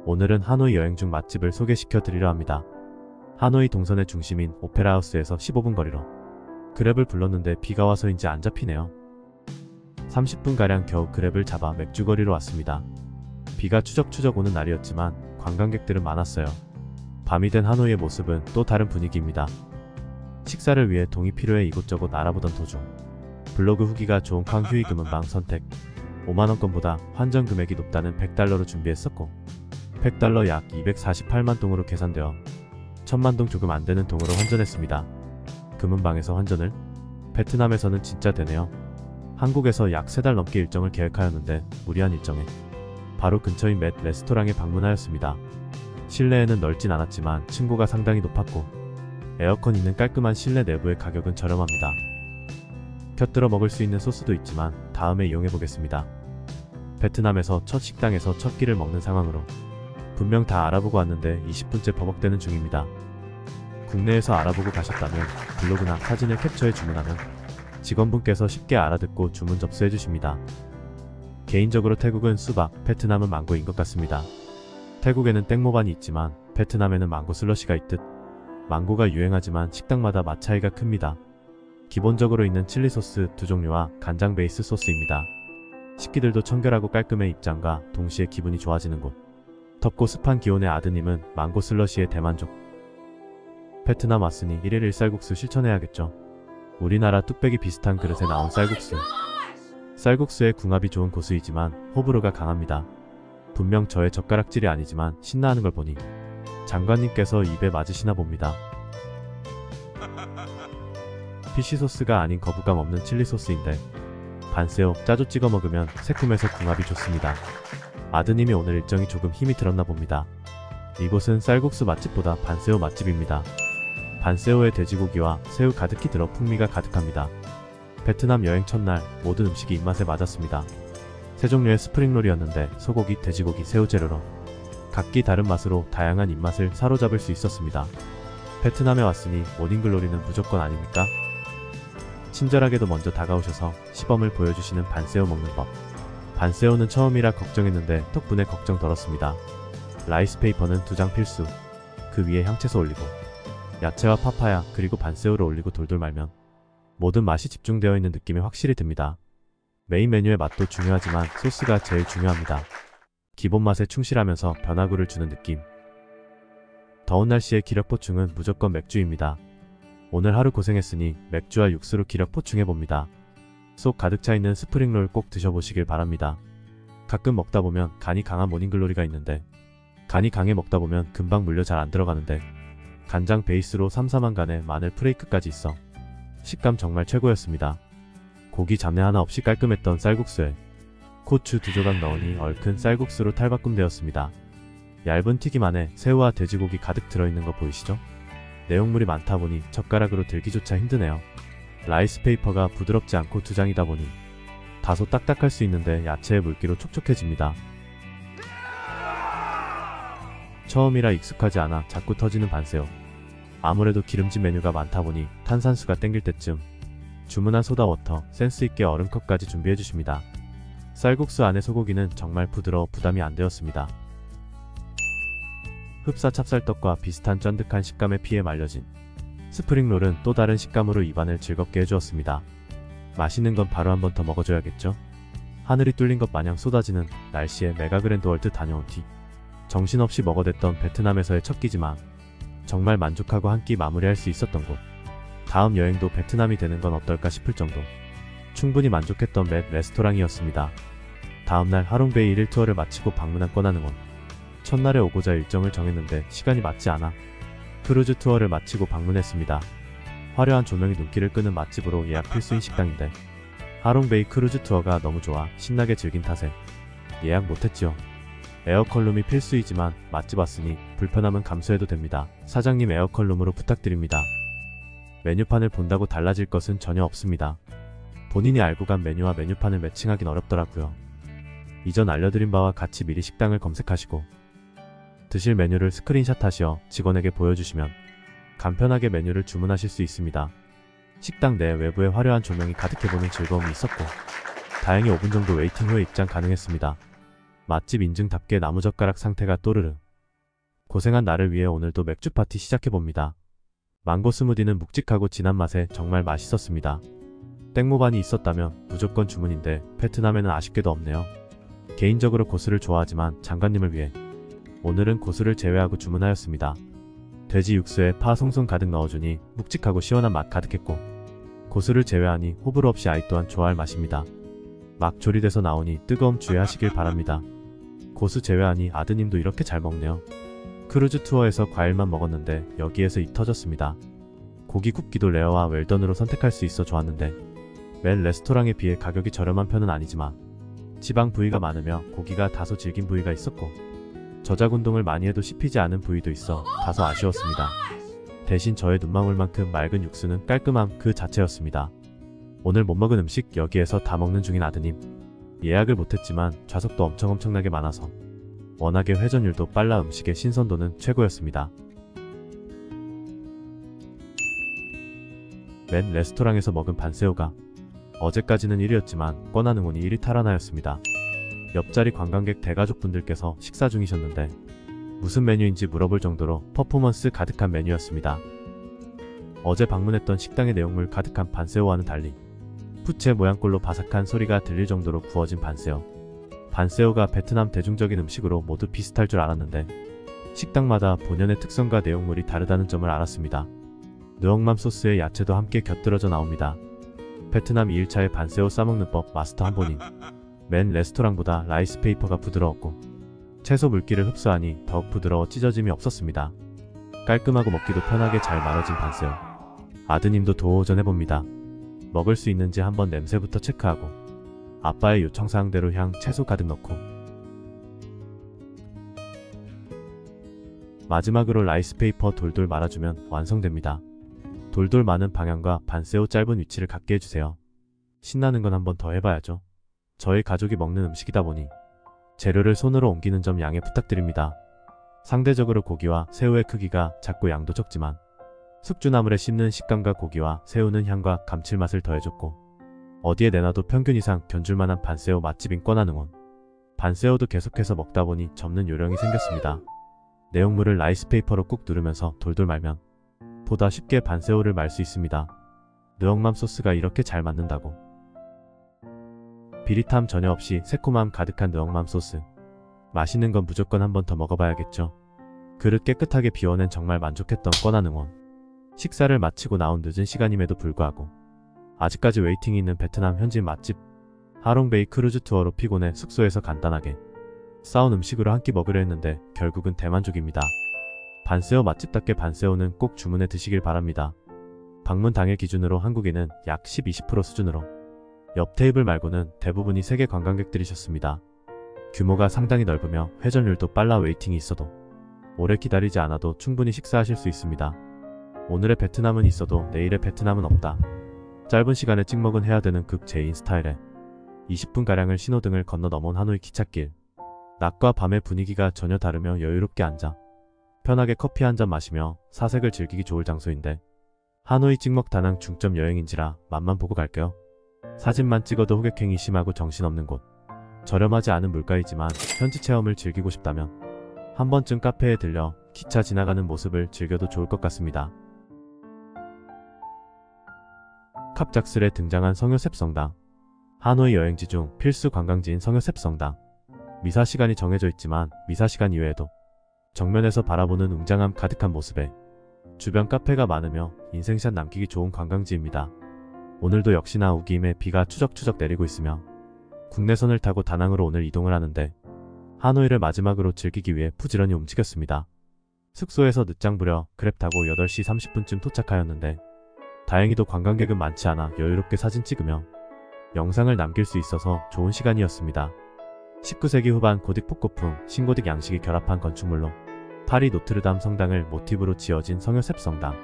오늘은 하노이 여행 중 맛집을 소개시켜 드리려 합니다. 하노이 동선의 중심인 오페라하우스에서 15분 거리로 그랩을 불렀는데 비가 와서인지 안 잡히네요. 30분가량 겨우 그랩을 잡아 맥주거리로 왔습니다. 비가 추적추적 오는 날이었지만 관광객들은 많았어요. 밤이 된 하노이의 모습은 또 다른 분위기입니다. 식사를 위해 동이 필요해 이곳저곳 알아보던 도중 블로그 후기가 좋은 쾅휴이 금은방 선택 5만원권보다 환전 금액이 높다는 100달러로 준비했었고 100달러 약 248만 동으로 계산되어 1000만 동 조금 안되는 동으로 환전했습니다. 금은방에서 환전을? 베트남에서는 진짜 되네요. 한국에서 약 3달 넘게 일정을 계획하였는데 무리한 일정에 바로 근처인 맷 레스토랑에 방문하였습니다. 실내에는 넓진 않았지만 층고가 상당히 높았고 에어컨 있는 깔끔한 실내 내부의 가격은 저렴합니다. 곁들여 먹을 수 있는 소스도 있지만 다음에 이용해보겠습니다. 베트남에서 첫 식당에서 첫 끼를 먹는 상황으로 분명 다 알아보고 왔는데 20분째 버벅대는 중입니다. 국내에서 알아보고 가셨다면 블로그나 사진을 캡처해 주문하면 직원분께서 쉽게 알아듣고 주문 접수해 주십니다. 개인적으로 태국은 수박, 베트남은 망고인 것 같습니다. 태국에는 땡모반이 있지만 베트남에는 망고 슬러시가 있듯 망고가 유행하지만 식당마다 맛 차이가 큽니다. 기본적으로 있는 칠리 소스 2종류와 간장 베이스 소스입니다. 식기들도 청결하고 깔끔해 입장과 동시에 기분이 좋아지는 곳. 덥고 습한 기온의 아드님은 망고 슬러시에 대만족. 베트남 왔으니 1일 1쌀국수 실천해야겠죠. 우리나라 뚝배기 비슷한 그릇에 나온 쌀국수. 쌀국수의 궁합이 좋은 고수이지만 호불호가 강합니다. 분명 저의 젓가락질이 아니지만 신나하는 걸 보니 장관님께서 입에 맞으시나 봅니다. 피쉬소스가 아닌 거부감 없는 칠리소스인데 반새우, 짜조 찍어 먹으면 새콤해서 궁합이 좋습니다. 아드님이 오늘 일정이 조금 힘이 들었나 봅니다. 이곳은 쌀국수 맛집보다 반새우 맛집입니다. 반새우에 돼지고기와 새우 가득히 들어 풍미가 가득합니다. 베트남 여행 첫날 모든 음식이 입맛에 맞았습니다. 세 종류의 스프링롤이었는데 소고기, 돼지고기, 새우 재료로 각기 다른 맛으로 다양한 입맛을 사로잡을 수 있었습니다. 베트남에 왔으니 모닝글로리는 무조건 아닙니까? 친절하게도 먼저 다가오셔서 시범을 보여주시는 반새우 먹는 법. 반새우는 처음이라 걱정했는데 덕분에 걱정 덜었습니다. 라이스페이퍼는 2장 필수. 그 위에 향채소 올리고 야채와 파파야 그리고 반새우를 올리고 돌돌 말면 모든 맛이 집중되어 있는 느낌이 확실히 듭니다. 메인 메뉴의 맛도 중요하지만 소스가 제일 중요합니다. 기본 맛에 충실하면서 변화구를 주는 느낌. 더운 날씨에 기력 보충은 무조건 맥주입니다. 오늘 하루 고생했으니 맥주와 육수로 기력 보충해봅니다. 속 가득 차있는 스프링롤 꼭 드셔보시길 바랍니다. 가끔 먹다보면 간이 강한 모닝글로리가 있는데 간이 강해 먹다보면 금방 물려 잘 안들어가는데 간장 베이스로 삼삼한 간에 마늘 프레이크까지 있어 식감 정말 최고였습니다. 고기 잡내 하나 없이 깔끔했던 쌀국수에 고추 2조각 넣으니 얼큰 쌀국수로 탈바꿈되었습니다. 얇은 튀김 안에 새우와 돼지고기 가득 들어있는 거 보이시죠? 내용물이 많다 보니 젓가락으로 들기조차 힘드네요. 라이스페이퍼가 부드럽지 않고 2장이다 보니 다소 딱딱할 수 있는데 야채의 물기로 촉촉해집니다. 처음이라 익숙하지 않아 자꾸 터지는 반새우. 아무래도 기름진 메뉴가 많다 보니 탄산수가 땡길 때쯤 주문한 소다워터, 센스있게 얼음컵까지 준비해주십니다. 쌀국수 안의 소고기는 정말 부드러워 부담이 안 되었습니다. 흡사 찹쌀떡과 비슷한 쫀득한 식감에 피해 말려진 스프링롤은 또 다른 식감으로 입안을 즐겁게 해주었습니다. 맛있는 건 바로 한 번 더 먹어줘야겠죠? 하늘이 뚫린 것 마냥 쏟아지는 날씨에 메가그랜드 월드 다녀온 뒤 정신없이 먹어댔던 베트남에서의 첫 끼지만 정말 만족하고 한 끼 마무리할 수 있었던 곳. 다음 여행도 베트남이 되는 건 어떨까 싶을 정도 충분히 만족했던 맷 레스토랑이었습니다. 다음날 하롱베이 1일 투어를 마치고 방문한 권한응원. 첫날에 오고자 일정을 정했는데 시간이 맞지 않아 크루즈 투어를 마치고 방문했습니다. 화려한 조명이 눈길을 끄는 맛집으로 예약 필수인 식당인데 하롱베이 크루즈 투어가 너무 좋아 신나게 즐긴 탓에 예약 못했지요. 에어컨룸이 필수이지만 맛집 왔으니 불편함은 감수해도 됩니다. 사장님 에어컨룸으로 부탁드립니다. 메뉴판을 본다고 달라질 것은 전혀 없습니다. 본인이 알고 간 메뉴와 메뉴판을 매칭하긴 어렵더라고요. 이전 알려드린 바와 같이 미리 식당을 검색하시고 드실 메뉴를 스크린샷하시어 직원에게 보여주시면 간편하게 메뉴를 주문하실 수 있습니다. 식당 내 외부에 화려한 조명이 가득해보는 즐거움이 있었고 다행히 5분 정도 웨이팅 후에 입장 가능했습니다. 맛집 인증답게 나무젓가락 상태가 또르르. 고생한 나를 위해 오늘도 맥주 파티 시작해봅니다. 망고 스무디는 묵직하고 진한 맛에 정말 맛있었습니다. 땡모반이 있었다면 무조건 주문인데 베트남에는 아쉽게도 없네요. 개인적으로 고수를 좋아하지만 장관님을 위해 오늘은 고수를 제외하고 주문하였습니다. 돼지 육수에 파 송송 가득 넣어주니 묵직하고 시원한 맛 가득했고 고수를 제외하니 호불호 없이 아이 또한 좋아할 맛입니다. 막 조리돼서 나오니 뜨거움 주의하시길 바랍니다. 고수 제외하니 아드님도 이렇게 잘 먹네요. 크루즈 투어에서 과일만 먹었는데 여기에서 입 터졌습니다. 고기 굽기도 레어와 웰던으로 선택할 수 있어 좋았는데 맨 레스토랑에 비해 가격이 저렴한 편은 아니지만 지방 부위가 많으며 고기가 다소 질긴 부위가 있었고 저작 운동을 많이 해도 씹히지 않은 부위도 있어 다소 아쉬웠습니다. 대신 저의 눈망울만큼 맑은 육수는 깔끔함 그 자체였습니다. 오늘 못 먹은 음식 여기에서 다 먹는 중인 아드님. 예약을 못했지만 좌석도 엄청나게 많아서 워낙에 회전율도 빨라 음식의 신선도는 최고였습니다. 맨 레스토랑에서 먹은 반새우가 어제까지는 1위였지만 뻔한 응원이 1위 탈환하였습니다. 옆자리 관광객 대가족분들께서 식사 중이셨는데 무슨 메뉴인지 물어볼 정도로 퍼포먼스 가득한 메뉴였습니다. 어제 방문했던 식당의 내용물 가득한 반새우와는 달리 부채 모양꼴로 바삭한 소리가 들릴 정도로 구워진 반새우. 반새우가 베트남 대중적인 음식으로 모두 비슷할 줄 알았는데 식당마다 본연의 특성과 내용물이 다르다는 점을 알았습니다. 느엉맘 소스에 야채도 함께 곁들여져 나옵니다. 베트남 2일차의 반새우 싸먹는 법 마스터 한 분인 맨 레스토랑보다 라이스 페이퍼가 부드러웠고 채소 물기를 흡수하니 더욱 부드러워 찢어짐이 없었습니다. 깔끔하고 먹기도 편하게 잘 말아진 반새우. 아드님도 도전해봅니다. 먹을 수 있는지 한번 냄새부터 체크하고 아빠의 요청사항대로 향 채소 가득 넣고 마지막으로 라이스 페이퍼 돌돌 말아주면 완성됩니다. 돌돌 마는 방향과 반새우 짧은 위치를 갖게 해주세요. 신나는 건 한번 더 해봐야죠. 저희 가족이 먹는 음식이다 보니 재료를 손으로 옮기는 점 양해 부탁드립니다. 상대적으로 고기와 새우의 크기가 작고 양도 적지만 숙주나물에 씹는 식감과 고기와 새우는 향과 감칠맛을 더해줬고 어디에 내놔도 평균 이상 견줄만한 반새우 맛집인 뻔한 응원. 반새우도 계속해서 먹다 보니 접는 요령이 생겼습니다. 내용물을 라이스페이퍼로 꾹 누르면서 돌돌 말면 보다 쉽게 반새우를 말 수 있습니다. 느엉맘 소스가 이렇게 잘 맞는다고. 비릿함 전혀 없이 새콤함 가득한 느엉맘 소스. 맛있는 건 무조건 한 번 더 먹어봐야겠죠. 그릇 깨끗하게 비워낸 정말 만족했던 뻔한 응원. 식사를 마치고 나온 늦은 시간임에도 불구하고 아직까지 웨이팅이 있는 베트남 현지 맛집 하롱베이 크루즈 투어로 피곤해 숙소에서 간단하게 싸운 음식으로 한 끼 먹으려 했는데 결국은 대만족입니다. 반새우 맛집답게 반새우는 꼭 주문해 드시길 바랍니다. 방문 당일 기준으로 한국인은 약 10-20% 수준으로 옆 테이블 말고는 대부분이 세계 관광객들이셨습니다. 규모가 상당히 넓으며 회전율도 빨라 웨이팅이 있어도 오래 기다리지 않아도 충분히 식사하실 수 있습니다. 오늘의 베트남은 있어도 내일의 베트남은 없다. 짧은 시간에 찍먹은 해야 되는 극 제2인 스타일에 20분가량을 신호등을 건너 넘어온 하노이 기찻길. 낮과 밤의 분위기가 전혀 다르며 여유롭게 앉아 편하게 커피 한 잔 마시며 사색을 즐기기 좋을 장소인데 하노이 찍먹 다낭 중점 여행인지라 맛만 보고 갈게요. 사진만 찍어도 호객행위 심하고 정신없는 곳. 저렴하지 않은 물가이지만 현지 체험을 즐기고 싶다면 한 번쯤 카페에 들려 기차 지나가는 모습을 즐겨도 좋을 것 같습니다. 갑작스레 등장한 성요셉 성당. 하노이 여행지 중 필수 관광지인 성요셉 성당. 미사 시간이 정해져 있지만 미사 시간 이외에도 정면에서 바라보는 웅장함 가득한 모습에 주변 카페가 많으며 인생샷 남기기 좋은 관광지입니다. 오늘도 역시나 우기임에 비가 추적추적 내리고 있으며 국내선을 타고 다낭으로 오늘 이동을 하는데 하노이를 마지막으로 즐기기 위해 부지런히 움직였습니다. 숙소에서 늦장 부려 그랩 타고 8시 30분쯤 도착하였는데 다행히도 관광객은 많지 않아 여유롭게 사진 찍으며 영상을 남길 수 있어서 좋은 시간이었습니다. 19세기 후반 고딕 폭고풍, 신고딕 양식이 결합한 건축물로 파리 노트르담 성당을 모티브로 지어진 성요셉 성당.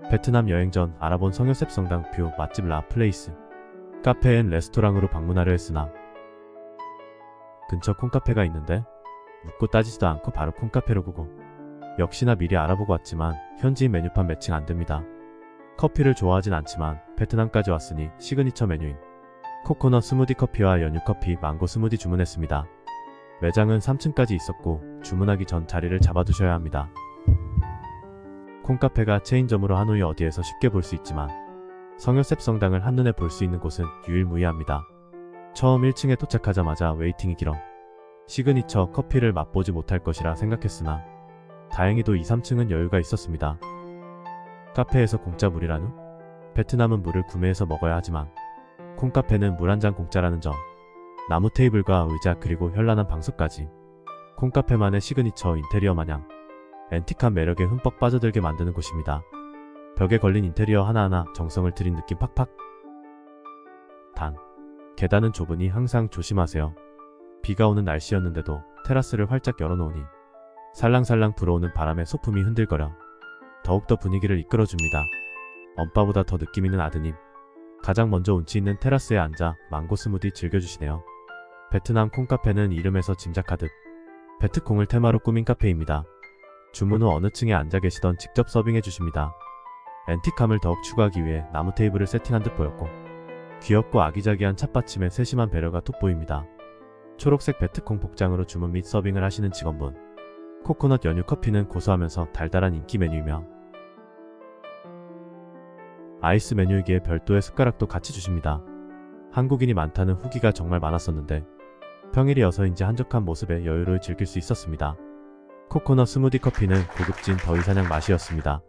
베트남 여행 전 알아본 성요셉 성당 뷰 맛집 라플레이스. 카페 앤 레스토랑으로 방문하려 했으나 근처 콩카페가 있는데 묻고 따지지도 않고 바로 콩카페로 보고 역시나 미리 알아보고 왔지만 현지인 메뉴판 매칭 안됩니다. 커피를 좋아하진 않지만 베트남까지 왔으니 시그니처 메뉴인 코코넛 스무디 커피와 연유 커피, 망고 스무디 주문했습니다. 매장은 3층까지 있었고 주문하기 전 자리를 잡아두셔야 합니다. 콩카페가 체인점으로 하노이 어디에서 쉽게 볼 수 있지만 성요셉 성당을 한눈에 볼 수 있는 곳은 유일무이합니다. 처음 1층에 도착하자마자 웨이팅이 길어 시그니처 커피를 맛보지 못할 것이라 생각했으나 다행히도 2, 3층은 여유가 있었습니다. 카페에서 공짜 물이라누? 베트남은 물을 구매해서 먹어야 하지만 콩카페는 물 한 잔 공짜라는 점, 나무 테이블과 의자 그리고 현란한 방석까지 콩카페만의 시그니처 인테리어 마냥 앤틱한 매력에 흠뻑 빠져들게 만드는 곳입니다. 벽에 걸린 인테리어 하나하나 정성을 들인 느낌 팍팍. 단, 계단은 좁으니 항상 조심하세요. 비가 오는 날씨였는데도 테라스를 활짝 열어놓으니 살랑살랑 불어오는 바람에 소품이 흔들거려 더욱더 분위기를 이끌어줍니다. 엄빠보다 더 느낌 있는 아드님, 가장 먼저 운치 있는 테라스에 앉아 망고 스무디 즐겨주시네요. 베트남 콩카페는 이름에서 짐작하듯 베트콩을 테마로 꾸민 카페입니다. 주문 후 어느 층에 앉아 계시던 직접 서빙해 주십니다. 앤틱함을 더욱 추가하기 위해 나무 테이블을 세팅한 듯 보였고 귀엽고 아기자기한 찻받침에 세심한 배려가 돋보입니다. 초록색 베트콩 복장으로 주문 및 서빙을 하시는 직원분, 코코넛 연유 커피는 고소하면서 달달한 인기 메뉴이며 아이스 메뉴이기에 별도의 숟가락도 같이 주십니다. 한국인이 많다는 후기가 정말 많았었는데 평일이어서인지 한적한 모습에 여유를 즐길 수 있었습니다. 코코넛 스무디 커피는 고급진 더위사냥 맛이었습니다.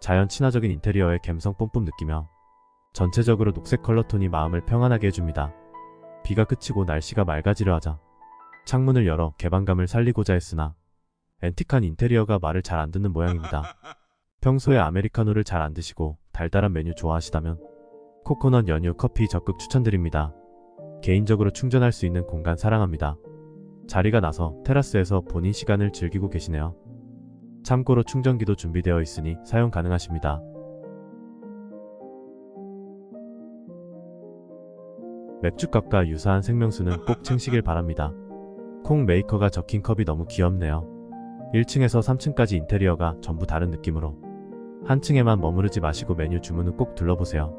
자연 친화적인 인테리어에 감성 뿜뿜 느끼며 전체적으로 녹색 컬러톤이 마음을 평안하게 해줍니다. 비가 그치고 날씨가 맑아지려 하자 창문을 열어 개방감을 살리고자 했으나 앤틱한 인테리어가 말을 잘 안 듣는 모양입니다. 평소에 아메리카노를 잘 안 드시고 달달한 메뉴 좋아하시다면 코코넛 연유 커피 적극 추천드립니다. 개인적으로 충전할 수 있는 공간 사랑합니다. 자리가 나서 테라스에서 본인 시간을 즐기고 계시네요. 참고로 충전기도 준비되어 있으니 사용 가능하십니다. 맥주값과 유사한 생명수는 꼭 챙시길 바랍니다. 콩 메이커가 적힌 컵이 너무 귀엽네요. 1층에서 3층까지 인테리어가 전부 다른 느낌으로 한 층에만 머무르지 마시고 메뉴 주문 후 꼭 둘러보세요.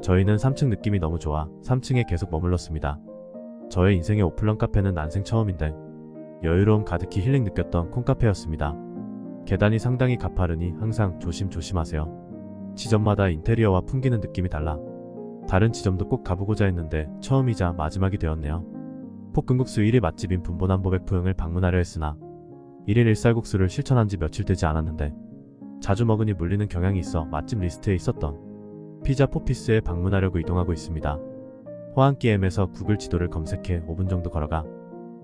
저희는 3층 느낌이 너무 좋아 3층에 계속 머물렀습니다. 저의 인생의 오플런 카페는 난생 처음인데 여유로움 가득히 힐링 느꼈던 콩카페였습니다. 계단이 상당히 가파르니 항상 조심조심하세요. 지점마다 인테리어와 풍기는 느낌이 달라 다른 지점도 꼭 가보고자 했는데 처음이자 마지막이 되었네요. 볶음국수 1위 맛집인 분보남보백포영을 방문하려 했으나 1일 일쌀국수를 실천한 지 며칠 되지 않았는데 자주 먹으니 물리는 경향이 있어 맛집 리스트에 있었던 피자 포피스에 방문하려고 이동하고 있습니다. 호안기엠에서 구글 지도를 검색해 5분 정도 걸어가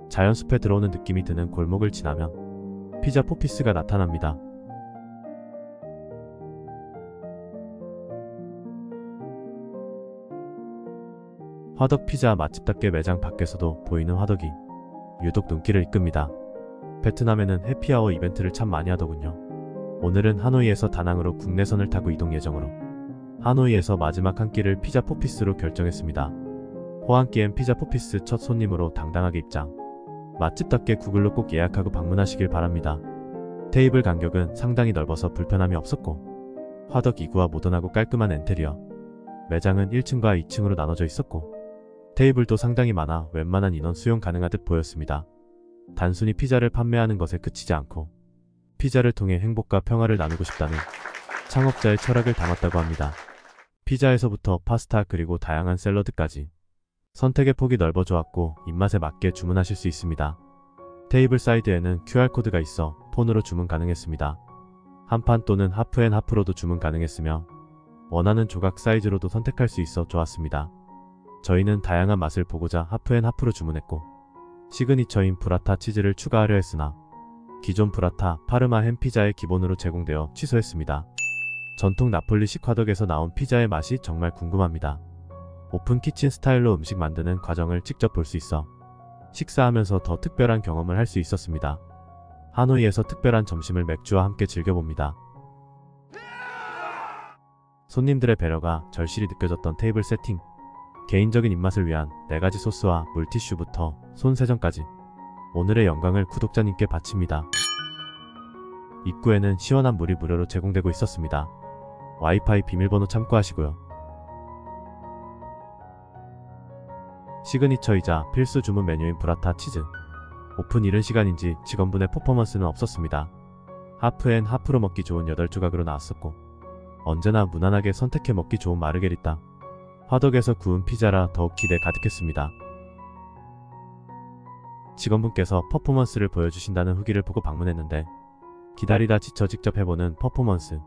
자연숲에 들어오는 느낌이 드는 골목을 지나면 피자 포피스가 나타납니다. 화덕 피자 맛집답게 매장 밖에서도 보이는 화덕이 유독 눈길을 이끕니다. 베트남에는 해피아워 이벤트를 참 많이 하더군요. 오늘은 하노이에서 다낭으로 국내선을 타고 이동 예정으로 하노이에서 마지막 한 끼를 피자 포피스로 결정했습니다. 호안기엠 피자 포피스 첫 손님으로 당당하게 입장. 맛집답게 구글로 꼭 예약하고 방문하시길 바랍니다. 테이블 간격은 상당히 넓어서 불편함이 없었고 화덕 2구와 모던하고 깔끔한 인테리어. 매장은 1층과 2층으로 나눠져 있었고 테이블도 상당히 많아 웬만한 인원 수용 가능하듯 보였습니다. 단순히 피자를 판매하는 것에 그치지 않고 피자를 통해 행복과 평화를 나누고 싶다는 창업자의 철학을 담았다고 합니다. 피자에서부터 파스타 그리고 다양한 샐러드까지 선택의 폭이 넓어 좋았고 입맛에 맞게 주문하실 수 있습니다. 테이블 사이드에는 QR코드가 있어 폰으로 주문 가능했습니다. 한판 또는 하프앤하프로도 주문 가능했으며 원하는 조각 사이즈로도 선택할 수 있어 좋았습니다. 저희는 다양한 맛을 보고자 하프앤하프로 주문했고 시그니처인 브라타 치즈를 추가하려 했으나 기존 브라타 파르마 햄 피자의 기본으로 제공되어 취소했습니다. 전통 나폴리식 화덕에서 나온 피자의 맛이 정말 궁금합니다. 오픈 키친 스타일로 음식 만드는 과정을 직접 볼 수 있어 식사하면서 더 특별한 경험을 할 수 있었습니다. 하노이에서 특별한 점심을 맥주와 함께 즐겨봅니다. 손님들의 배려가 절실히 느껴졌던 테이블 세팅. 개인적인 입맛을 위한 4가지 소스와 물티슈부터 손세정까지 오늘의 영광을 구독자님께 바칩니다. 입구에는 시원한 물이 무료로 제공되고 있었습니다. 와이파이 비밀번호 참고하시고요. 시그니처이자 필수 주문 메뉴인 브라타 치즈. 오픈 이른 시간인지 직원분의 퍼포먼스는 없었습니다. 하프앤 하프로 먹기 좋은 8조각으로 나왔었고 언제나 무난하게 선택해 먹기 좋은 마르게리따. 화덕에서 구운 피자라 더욱 기대 가득했습니다. 직원분께서 퍼포먼스를 보여주신다는 후기를 보고 방문했는데 기다리다 지쳐 직접 해보는 퍼포먼스.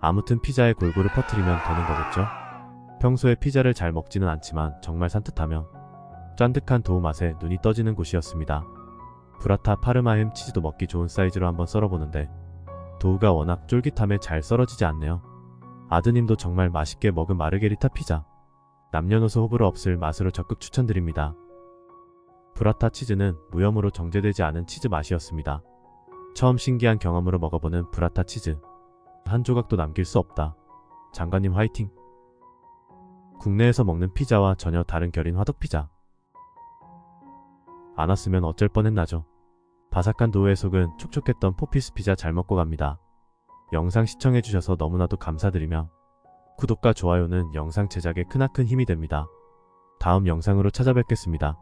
아무튼 피자에 골고루 퍼뜨리면 되는 거겠죠? 평소에 피자를 잘 먹지는 않지만 정말 산뜻하며 쫀득한 도우 맛에 눈이 떠지는 곳이었습니다. 브라타 파르마햄 치즈도 먹기 좋은 사이즈로 한번 썰어보는데 도우가 워낙 쫄깃함에 잘 썰어지지 않네요. 아드님도 정말 맛있게 먹은 마르게리타 피자. 남녀노소 호불호 없을 맛으로 적극 추천드립니다. 브라타 치즈는 무염으로 정제되지 않은 치즈 맛이었습니다. 처음 신기한 경험으로 먹어보는 브라타 치즈. 한 조각도 남길 수 없다. 장관님 화이팅! 국내에서 먹는 피자와 전혀 다른 결인 화덕피자. 안 왔으면 어쩔 뻔했나죠. 바삭한 도우에 속은 촉촉했던 포피스 피자 잘 먹고 갑니다. 영상 시청해주셔서 너무나도 감사드리며 구독과 좋아요는 영상 제작에 크나큰 힘이 됩니다. 다음 영상으로 찾아뵙겠습니다.